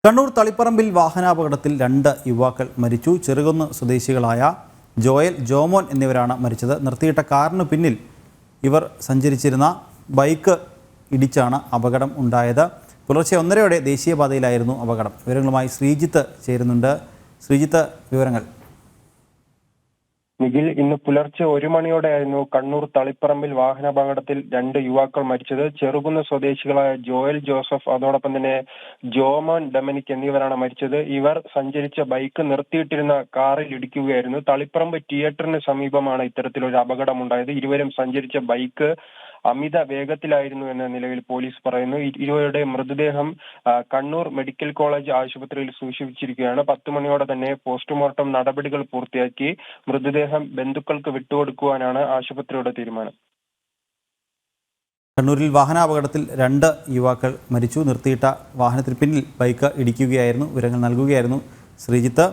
കണ്ണൂർ തളിപ്പറമ്പിൽ വാഹനാപകടത്തിൽ 2 യുവാക്കൾ മരിച്ചു. ചെറുകുന്ന് സ്വദേശികളായ ജോയൽ, ജോമോൻ എന്നിവരാണ് മരിച്ചത്. നിർത്തിയിട്ട കാറിന് പിന്നിൽ ഇവർ സഞ്ചരിച്ചിരുന്ന ബൈക്ക് ഇടിച്ചാണ് അപകടം ഉണ്ടായത്. പുലർച്ചെ 1:30 ദേശീയപാതയിലായിരുന്നു അപകടം. വിവരങ്ങളുമായി ശ്രീജിത്ത് ചേരുന്നുണ്ട്. ശ്രീജിത്ത്, വിവരങ്ങൾ. നിഖിൽ, ഇന്ന് പുലർച്ചെ 1 മണിയോടെയായിരുന്നു കണ്ണൂർ തളിപ്പറമ്പിൽ വാഹനാപകടത്തിൽ 2 യുവാക്കൾ മരിച്ചത്. ചെറുകുന്ന് സ്വദേശികളായ ജോയൽ ജോസഫ്, അതോടൊപ്പം തന്നെ ജോമോൻ ഡൊമിനിക് എന്നിവരാണ് മരിച്ചത്. ഇവർ സഞ്ചരിച്ച ബൈക്ക് നിർത്തിയിട്ടിരുന്ന കാറിൽ ഇടിക്കുകയായിരുന്നു. തളിപ്പറമ്പ് തിയേറ്ററിന് സമീപമാണ് ഇത്തരത്തിലൊരു അപകടം ഉണ്ടായത്. ഇരുവരും സഞ്ചരിച്ച ബൈക്ക് അമിത വേഗത്തിലായിരുന്നു എന്ന് നിലവിൽ പോലീസ് പറയുന്നു. ഇരുവരുടെ മൃതദേഹം കണ്ണൂർ മെഡിക്കൽ കോളേജ് ആശുപത്രിയിൽ സൂക്ഷിച്ചിരിക്കുകയാണ്. 10 മണിയോടെ തന്നെ പോസ്റ്റ്മോർട്ടം നടപടികൾ പൂർത്തിയാക്കി മൃതദേഹം ബന്ധുക്കൾക്ക് വിട്ടുകൊടുക്കുവാനാണ് ആശുപത്രിയുടെ തീരുമാനം. കണ്ണൂരിൽ വാഹനാപകടത്തിൽ 2 യുവാക്കൾ മരിച്ചു. നിർത്തിയിട്ട വാഹനത്തിന് പിന്നിൽ ബൈക്ക് ഇടിക്കുകയായിരുന്നു. വിവരങ്ങൾ നൽകുകയായിരുന്നു ശ്രീജിത്ത്.